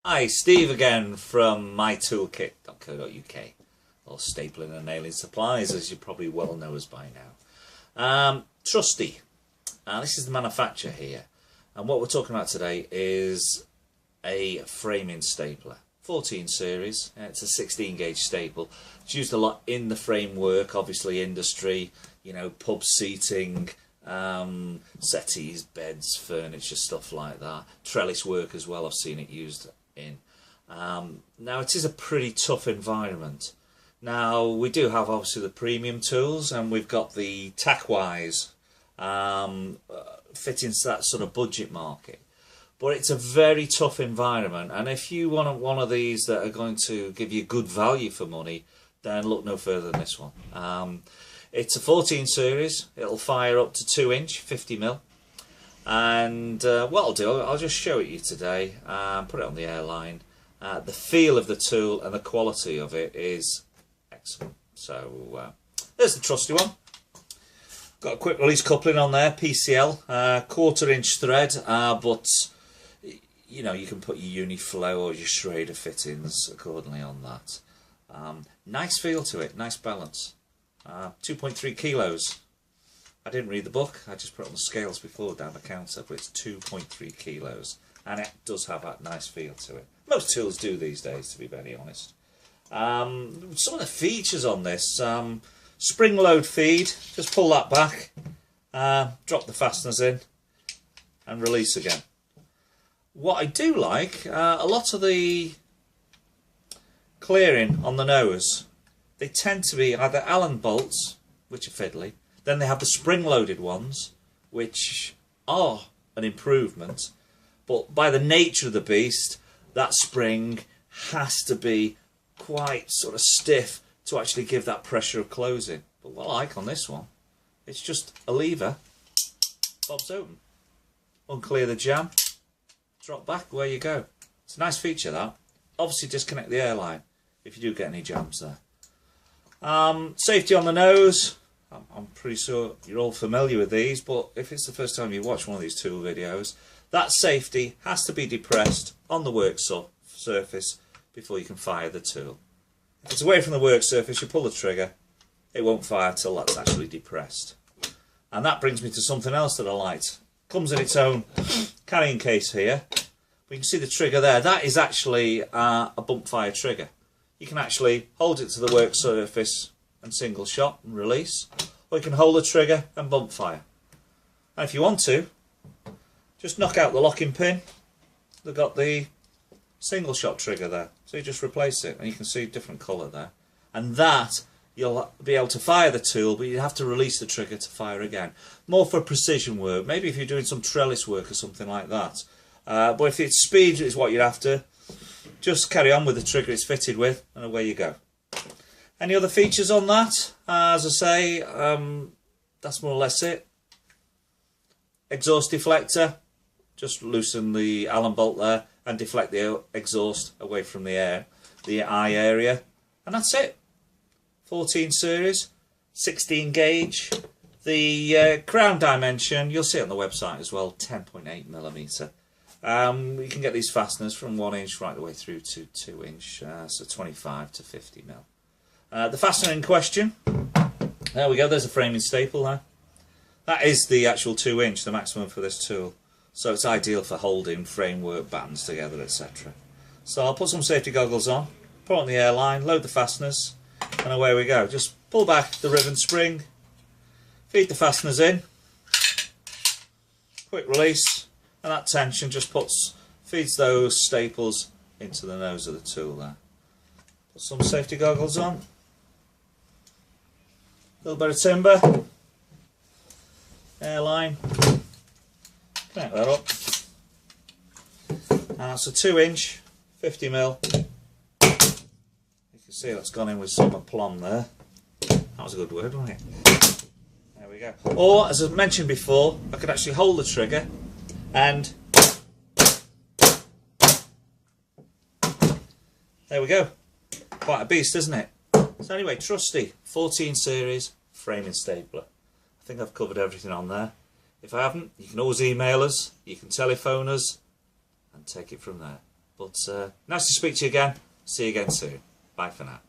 Hi, Steve again from mytoolkit.co.uk, or Stapling and Nailing Supplies, as you probably well know us by now. Trusty. This is the manufacturer here, and what we're talking about today is a framing stapler. 14 series, it's a 16 gauge staple. It's used a lot in the framework, obviously industry, you know, pub seating, settees, beds, furniture, stuff like that. Trellis work as well, I've seen it used in. Now it is a pretty tough environment. Now we do have obviously the premium tools, and we've got the tack-wise fit into that sort of budget market. But it's a very tough environment, and if you want one of these that are going to give you good value for money, then look no further than this one. It's a 14 series, it'll fire up to 2-inch, 50mm, and what I'll do, I'll just show it you today, put it on the airline. The feel of the tool and the quality of it is excellent. So there's the Trusty one. Got a quick release coupling on there, PCL, 1/4-inch thread, but you know, you can put your Uniflow or your Schrader fittings accordingly on that. Nice feel to it, nice balance. 2.3 kilos. I didn't read the book, I just put it on the scales before down the counter, but it's 2.3 kilos, and it does have that nice feel to it. Most tools do these days, to be very honest. Some of the features on this, spring load feed, just pull that back, drop the fasteners in, and release again. What I do like, a lot of the clearing on the nose, they tend to be either Allen bolts, which are fiddly, then they have the spring-loaded ones, which are an improvement, but by the nature of the beast, that spring has to be quite sort of stiff to actually give that pressure of closing. But what I like on this one, it's just a lever, bob's open, unclear the jam, drop back, where you go. It's a nice feature, that. Obviously disconnect the airline if you do get any jams there. Safety on the nose, I'm pretty sure you're all familiar with these, but if it's the first time you watch one of these tool videos, that safety has to be depressed on the work surface before you can fire the tool. If it's away from the work surface, you pull the trigger, it won't fire till that's actually depressed. And that brings me to something else that I liked. Comes in its own carrying case here. We can see the trigger there. That is actually a bump fire trigger. You can actually hold it to the work surface and single shot and release, or you can hold the trigger and bump fire. And if you want to, just knock out the locking pin. They've got the single shot trigger there, so you just replace it, and you can see different colour there. And that, you'll be able to fire the tool, but you have to release the trigger to fire again. More for precision work, maybe if you're doing some trellis work or something like that. But if it's speed is what you're after, just carry on with the trigger it's fitted with, and away you go. Any other features on that? As I say, that's more or less it. Exhaust deflector, just loosen the Allen bolt there and deflect the exhaust away from the eye area, and that's it. 14 series, 16 gauge. The crown dimension, you'll see it on the website as well, 10.8mm. You can get these fasteners from 1-inch right the way through to 2-inch, so 25 to 50mm. The fastener in question, there we go, there's a framing staple there. That is the actual 2-inch, the maximum for this tool. So it's ideal for holding framework battens together, etc. So I'll put some safety goggles on, put it on the airline, load the fasteners, and away we go. Just pull back the ribbon spring, feed the fasteners in, quick release, and that tension just feeds those staples into the nose of the tool there. Put some safety goggles on, a little bit of timber, airline, connect that up, and that's a 2-inch, 50mm. You can see that's gone in with some aplomb there. That was a good word, wasn't it? There we go. Or, as I mentioned before, I could actually hold the trigger and there we go. Quite a beast, isn't it? So anyway, Trusty, 14 series, framing stapler. I think I've covered everything on there. If I haven't, you can always email us, you can telephone us, and take it from there. But nice to speak to you again. See you again soon. Bye for now.